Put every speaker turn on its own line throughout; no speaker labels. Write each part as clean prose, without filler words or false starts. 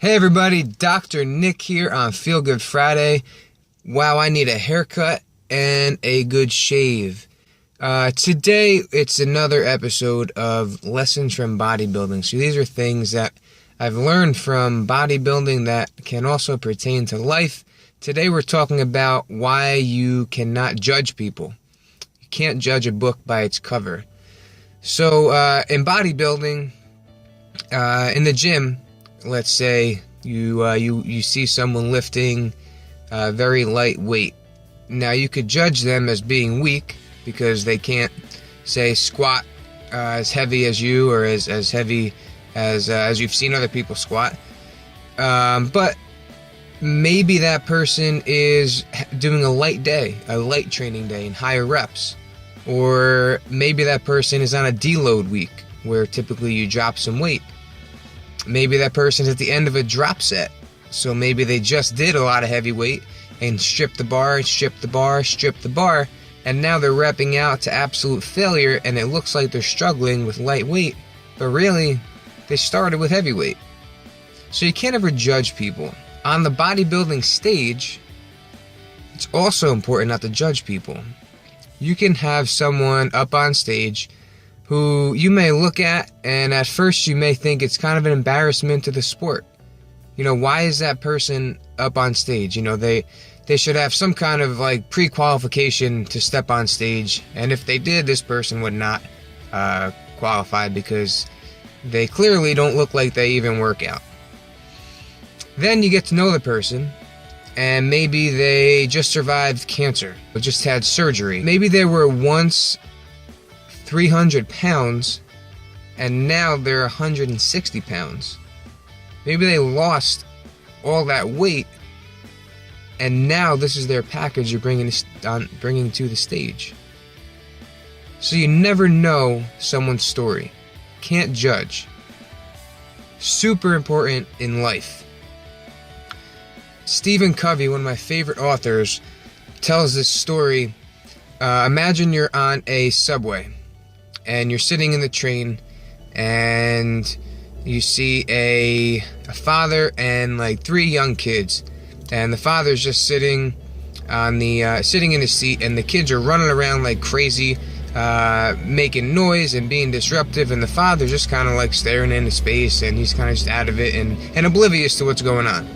Hey everybody, Dr. Nick here on Feel Good Friday. Wow, I need a haircut and a good shave. Today, it's another episode of Lessons from Bodybuilding. So these are things that I've learned from bodybuilding that can also pertain to life. Today we're talking about why you cannot judge people. You can't judge a book by its cover. So in bodybuilding, in the gym, let's say you see someone lifting very light weight. Now you could judge them as being weak because they can't, say, squat as heavy as you or as heavy as you've seen other people squat. But maybe that person is doing a light day, a light training day in higher reps. Or maybe that person is on a deload week where typically you drop some weight. Maybe that person's at the end of a drop set. So maybe they just did a lot of heavy weight and stripped the bar, and now they're repping out to absolute failure, and it looks like they're struggling with light weight, but really, they started with heavyweight. So you can't ever judge people. On the bodybuilding stage, it's also important not to judge people. You can have someone up on stage who you may look at, and at first you may think it's kind of an embarrassment to the sport. You know, why is that person up on stage? You know, they should have some kind of like pre-qualification to step on stage, and if they did, this person would not qualify because they clearly don't look like they even work out. Then you get to know the person, and maybe they just survived cancer, or just had surgery. Maybe they were once 300 pounds, and now they're 160 pounds. Maybe they lost all that weight, and now this is their package you're bringing to the stage. So you never know someone's story. Can't judge. Super important in life. Stephen Covey, one of my favorite authors, tells this story. Imagine you're on a subway, and you're sitting in the train, and you see a father and like 3 young kids, and the father's just sitting in his seat, and the kids are running around like crazy, making noise and being disruptive, and the father's just kind of like staring into space, and he's kind of just out of it and oblivious to what's going on.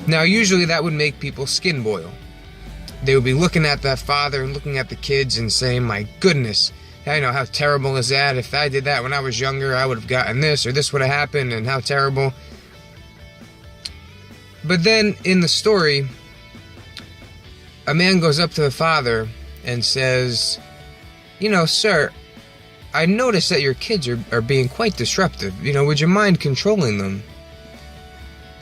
Now usually that would make people's skin boil. They would be looking at that father and looking at the kids and saying, my goodness, I know, how terrible is that? If I did that when I was younger, I would have gotten this, or this would have happened, and how terrible. But then, in the story, a man goes up to the father and says, you know, sir, I noticed that your kids are being quite disruptive. You know, would you mind controlling them?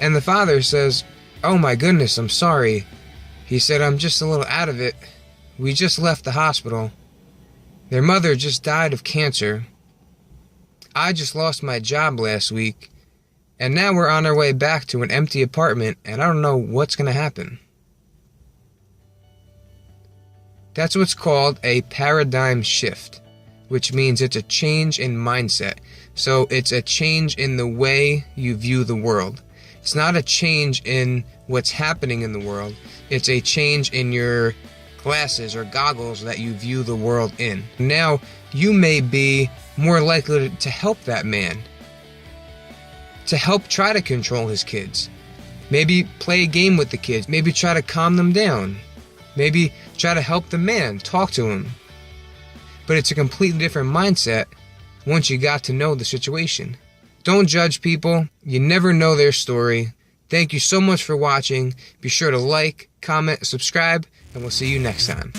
And the father says, oh my goodness, I'm sorry. He said, I'm just a little out of it. We just left the hospital. Their mother just died of cancer. I just lost my job last week, and now we're on our way back to an empty apartment, and I don't know what's going to happen. That's what's called a paradigm shift, which means it's a change in mindset. So it's a change in the way you view the world. It's not a change in what's happening in the world. It's a change in your glasses or goggles that you view the world in. Now, you may be more likely to help that man, to help try to control his kids. Maybe play a game with the kids. Maybe try to calm them down. Maybe try to help the man, talk to him. But it's a completely different mindset once you got to know the situation. Don't judge people. You never know their story. Thank you so much for watching. Be sure to like, comment, subscribe, and we'll see you next time.